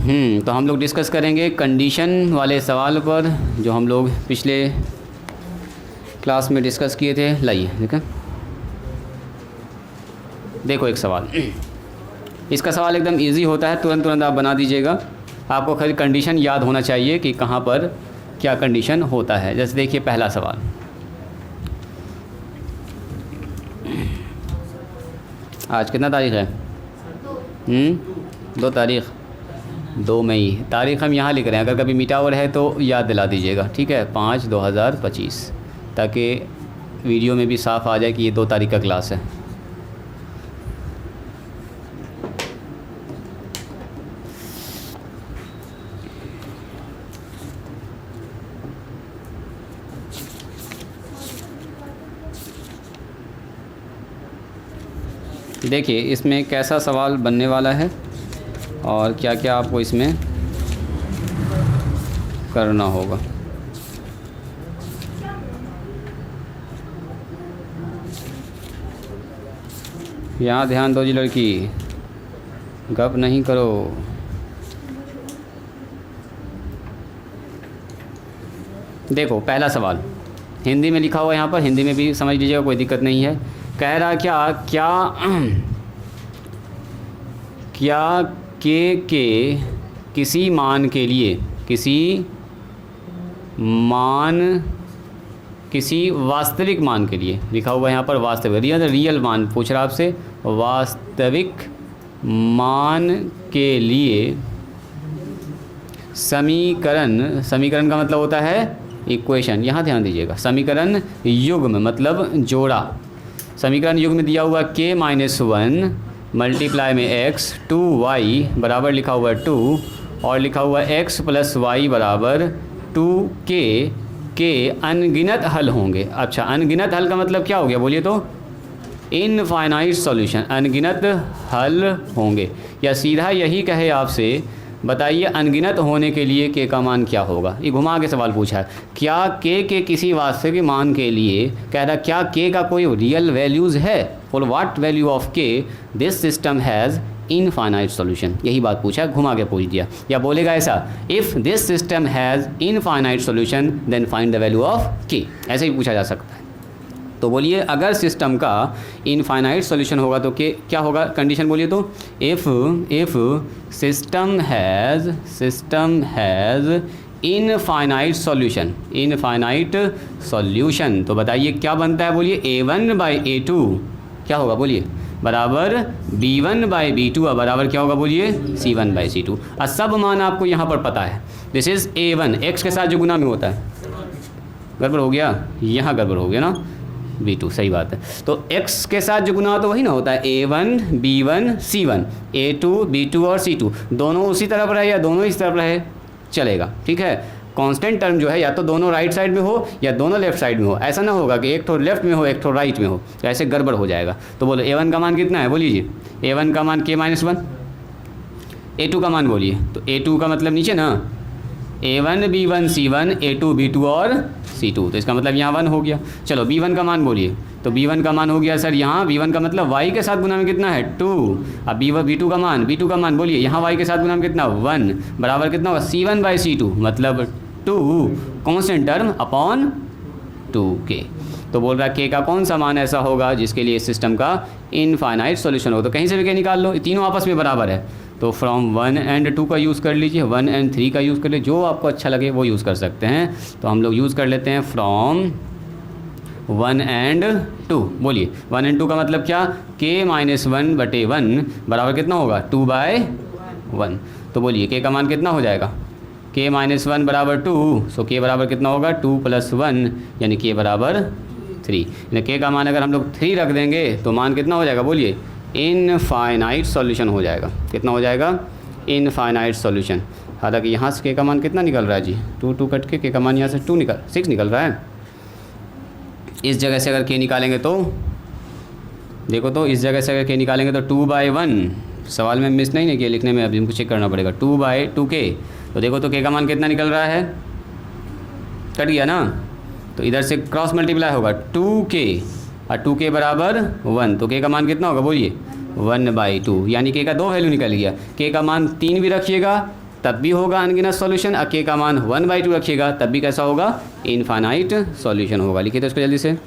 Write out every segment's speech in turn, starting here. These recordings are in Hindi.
तो हम लोग डिस्कस करेंगे कंडीशन वाले सवाल पर जो हम लोग पिछले क्लास में डिस्कस किए थे। लाइए देखें, देखो एक सवाल। इसका सवाल एकदम इजी होता है, तुरंत आप बना दीजिएगा। आपको खाली कंडीशन याद होना चाहिए कि कहाँ पर क्या कंडीशन होता है। जैसे देखिए पहला सवाल, आज कितना तारीख है? 2 तारीख, 2 मई। तारीख़ हम यहाँ लिख रहे हैं, अगर कभी मिटा हुआ है तो याद दिला दीजिएगा, ठीक है। 5/2025, ताकि वीडियो में भी साफ आ जाए कि ये 2 तारीख का क्लास है। देखिए इसमें कैसा सवाल बनने वाला है और क्या क्या आपको इसमें करना होगा। यहाँ ध्यान दो जी लड़की, गप नहीं करो। देखो पहला सवाल हिंदी में लिखा हुआ है, यहाँ पर हिंदी में भी समझ लीजिएगा, कोई दिक्कत नहीं है। कह रहा क्या के किसी मान के लिए, किसी वास्तविक मान के लिए लिखा हुआ है यहाँ पर, वास्तविक रियल मान पूछ रहा आपसे। वास्तविक मान के लिए समीकरण का मतलब होता है इक्वेशन। यहाँ ध्यान दीजिएगा, समीकरण युग्म मतलब जोड़ा। समीकरण युग्म दिया हुआ k-1 मल्टीप्लाई में x 2y बराबर लिखा हुआ है 2 और लिखा हुआ x + y बराबर 2k के अनगिनत हल होंगे। अच्छा, अनगिनत हल का मतलब क्या हो गया बोलिए तो? इनफाइनाइट सॉल्यूशन, अनगिनत हल होंगे। या सीधा यही कहे आपसे, बताइए अनगिनत होने के लिए k का मान क्या होगा। ये घुमा के सवाल पूछा है। क्या k के किसी वास्तविक मान के लिए, कह रहा क्या k का कोई रियल वैल्यूज़ है? For what value of k this system has infinite solution. यही बात पूछा, घुमा के पूछ दिया। या बोलेगा ऐसा, if this system has infinite solution then find the value of k। ऐसे ही पूछा जा सकता है। तो बोलिए अगर सिस्टम का इनफाइनाइट सॉल्यूशन होगा तो क्या होगा? कंडीशन बोलिए तो, if system has infinite solution, तो बताइए क्या बनता है? बोलिए a1/a2 क्या होगा बोलिए, बराबर b1/b2 और बराबर क्या होगा बोलिए, c1/c2। और सब मान आपको यहाँ पर पता है। दिस इज़ a1, x के साथ जो गुना में होता है। गड़बड़ हो गया, यहाँ गड़बड़ हो गया ना, b2 सही बात है। तो x के साथ जो गुना तो वही ना होता है, a1 b1 c1, a2 b2 और c2 दोनों उसी तरफ रहे या दोनों इस तरफ रहे चलेगा, ठीक है। कांस्टेंट टर्म जो है या तो दोनों राइट साइड में हो या दोनों लेफ्ट साइड में हो। ऐसा ना होगा कि एक तो लेफ्ट में हो एक तो राइट में हो, तो ऐसे गड़बड़ हो जाएगा। तो बोलो a1 का मान कितना है बोलिए, a1 का मान k-1, a2 का मान बोलिए, तो a2 का मतलब नीचे ना, a1 b1 c1 a2 b2 और c2, तो इसका मतलब यहाँ 1 हो गया। चलो b1 का मान बोलिए, तो b1 का मान हो गया सर यहाँ, b1 का मतलब y के साथ गुना में कितना है 2। अब b2 का मान बोलिए, यहाँ y के साथ गुना में कितना 1 बराबर कितना होगा c1/c2, मतलब 2 कांस्टेंट टर्म अपॉन 2k। तो बोल रहा है k का कौन सा मान ऐसा होगा जिसके लिए सिस्टम का इनफाइनाइट सॉल्यूशन हो। तो कहीं से भी k निकाल लो, तीनों आपस में बराबर है। तो फ्रॉम 1 and 2 का यूज़ कर लीजिए, 1 and 3 का यूज़ कर लीजिए, जो आपको अच्छा लगे वो यूज़ कर सकते हैं। तो हम लोग यूज़ कर लेते हैं फ्रॉम 1 and 2। बोलिए 1 and 2 का मतलब क्या, k-1/1 बराबर कितना होगा 2/1। तो बोलिए k का मान कितना हो जाएगा, k-1 बराबर 2, सो k बराबर कितना होगा 2 + 1 यानी k बराबर 3। यानी k का मान अगर हम लोग 3 रख देंगे तो मान कितना हो जाएगा बोलिए, इनफाइनाइट सॉल्यूशन हो जाएगा। कितना हो जाएगा, इनफाइनाइट सॉल्यूशन। हालांकि यहाँ से k का मान कितना निकल रहा है जी, 2 कट के k का मान यहाँ से 6 निकल रहा है। इस जगह से अगर k निकालेंगे तो देखो, तो इस जगह से अगर k निकालेंगे तो 2/1, सवाल में मिस नहीं किया लिखने में, अभी हमको चेक करना पड़ेगा, 2/2k। तो देखो तो k का मान कितना निकल रहा है, कट गया ना, तो इधर से क्रॉस मल्टीप्लाई होगा 2k और 2k बराबर 1, तो k का मान कितना होगा बोलिए 1/2, यानी k का 2 वैल्यू निकल गया। k का मान 3 भी रखिएगा तब भी होगा अनगिनत सॉल्यूशन। के का मान 1/2 रखिएगा तब भी कैसा होगा, इनफाइनाइट सॉल्यूशन होगा। लिखिए तो इसको जल्दी से,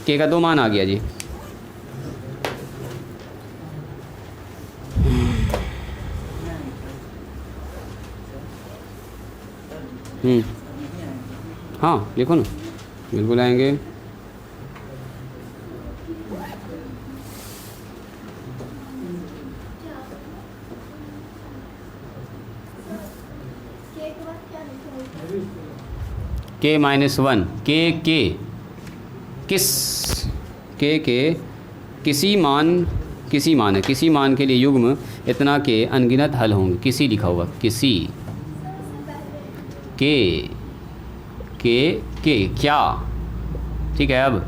के का 2 मान आ गया जी। हाँ लिखो ना, बिल्कुल आएंगे। के -1 के किसी मान के लिए युग्म इतना के अनगिनत हल होंगे। किसी लिखा हुआ, किसी के क्या, ठीक है। अब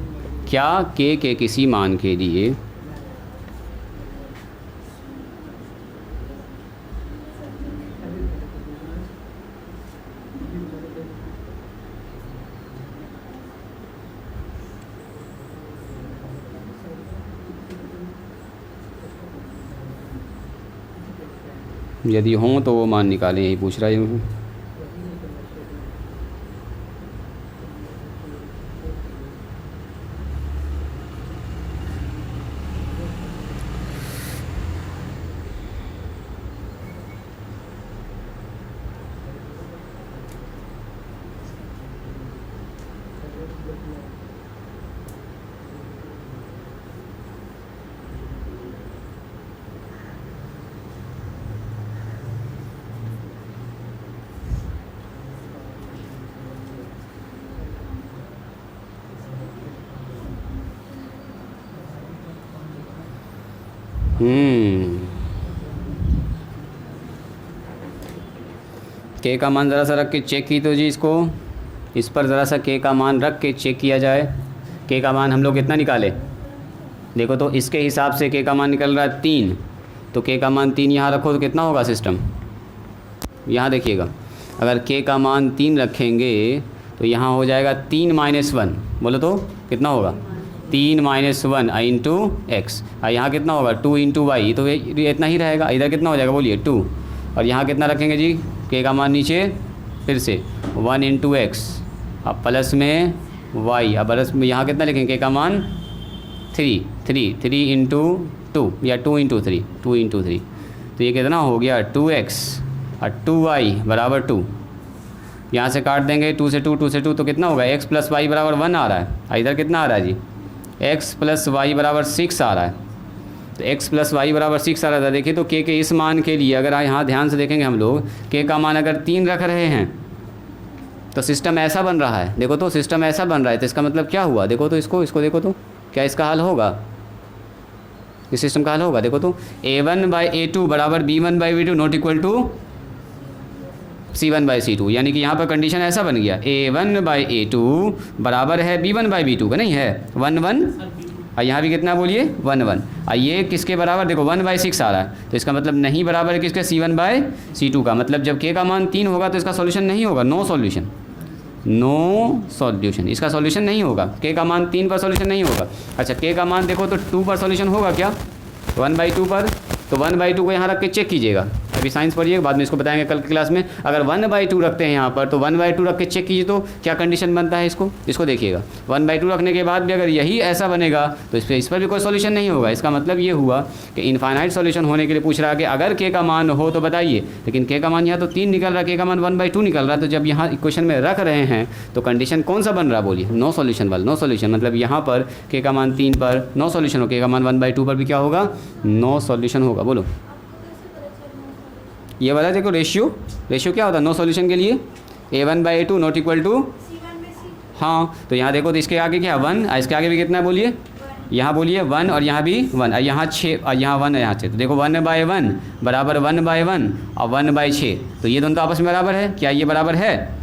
क्या के किसी मान के लिए यदि हों तो वो मान निकालें, यही पूछ रहा है। के का मान ज़रा सा रख के चेक की तो जी, इसको इस पर ज़रा सा के का मान रख के चेक किया जाए। के का मान हम लोग कितना निकाले, देखो तो इसके हिसाब से के का मान निकल रहा है 3, तो के का मान 3 यहाँ रखो तो कितना होगा सिस्टम, यहाँ देखिएगा। अगर के का मान 3 रखेंगे तो यहाँ हो जाएगा 3 - 1, बोलो तो कितना होगा 3 - 1 इंटू एक्स। और यहाँ कितना होगा 2 इंटू वाई, तो ये इतना ही रहेगा। इधर कितना हो जाएगा बोलिए 2, और यहाँ कितना रखेंगे जी, के का मान नीचे फिर से 1 इंटू एक्स, अब प्लस में वाई, अब प्लस में यहाँ कितना लिखेंगे, के का मान 3 इंटू 2 या 2 इंटू 3, तो ये कितना हो गया 2x और 2y बराबर 2। यहाँ से काट देंगे 2 से 2 तो कितना होगा x + y बराबर 1 आ रहा है। और इधर कितना आ रहा है जी, x + y बराबर 6 आ रहा है। तो x + y बराबर 6 आ रहा था। देखिए तो के इस मान के लिए अगर यहाँ ध्यान से देखेंगे हम लोग, के का मान अगर 3 रख रहे हैं तो सिस्टम ऐसा बन रहा है। देखो तो सिस्टम ऐसा बन रहा है, तो इसका मतलब क्या हुआ, देखो तो इसको देखो तो क्या इसका हल होगा, इस सिस्टम का हल होगा। देखो तो a1/a2 बराबर b1/b2 not equal to c1/c2, यानी कि यहाँ पर कंडीशन ऐसा बन गया a1/a2 बराबर है b1/b2 का, नहीं है 1 और यहाँ भी कितना बोलिए 1 और ये किसके बराबर, देखो 1/6 आ रहा है, तो इसका मतलब नहीं बराबर है किसके, c1/c2 का। मतलब जब k का मान 3 होगा तो इसका सॉल्यूशन नहीं होगा, नो सॉल्यूशन, इसका सॉल्यूशन नहीं होगा। k का मान 3 पर सॉल्यूशन नहीं होगा। अच्छा k का मान देखो तो 2 पर सॉल्यूशन होगा क्या, 1/2 पर, तो 1/2 को यहाँ रख के चेक कीजिएगा। अभी साइंस पढ़िएगा, बाद में इसको बताएंगे कल की क्लास में। अगर 1/2 रखते हैं यहाँ पर तो 1/2 रख के चेक कीजिए तो क्या कंडीशन बनता है, इसको देखिएगा। 1/2 रखने के बाद भी अगर यही ऐसा बनेगा तो इस पर भी कोई सॉल्यूशन नहीं होगा। इसका मतलब ये हुआ कि इनफाइनाइट सॉल्यूशन होने के लिए पूछ रहा है कि अगर के का मान हो तो बताइए, लेकिन के का मान यहाँ तो 3 निकल रहा है, के का मान 1/2 निकल रहा है। तो जब यहाँ इक्वेशन में रख रहे हैं तो कंडीशन कौन सा बन रहा है बोलिए, नो सॉल्यूशन वाला। नो सॉल्यूशन मतलब यहाँ पर के का मान 3 पर नो सॉल्यूशन हो, के का मान 1/2 पर भी क्या होगा, नो सॉल्यूशन होगा। बोलो ये वाला देखो रेशियो क्या होता है नो सॉल्यूशन के लिए, a1/a2 नॉट इक्वल टू, हाँ तो यहाँ देखो तो इसके आगे क्या 1 और इसके आगे भी कितना है बोलिए, यहाँ बोलिए 1 और यहाँ भी 1 और यहाँ 6 और यहाँ 1 है यहाँ से, तो देखो 1/1 बराबर 1/1 और 1/6, तो ये दोनों तो आपस में बराबर है। क्या ये बराबर है,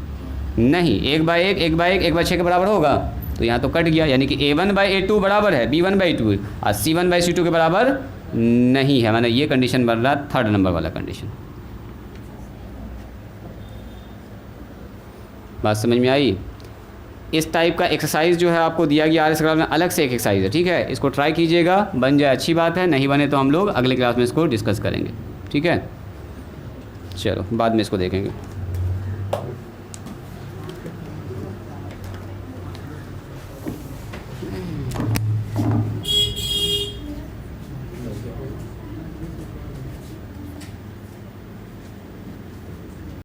नहीं, 1/1 1/1 1/6 के बराबर होगा, तो यहाँ तो कट गया। यानी कि a1/a2 बराबर है b1/2 और c1/c2 के बराबर नहीं है, माने ये कंडीशन बन रहा है 3rd नंबर वाला कंडीशन। बात समझ में आई। इस टाइप का एक्सरसाइज जो है आपको दिया गया RS क्लास में, अलग से एक एक्सरसाइज है, ठीक है। इसको ट्राई कीजिएगा, बन जाए अच्छी बात है, नहीं बने तो हम लोग अगले क्लास में इसको डिस्कस करेंगे, ठीक है। चलो बाद में इसको देखेंगे।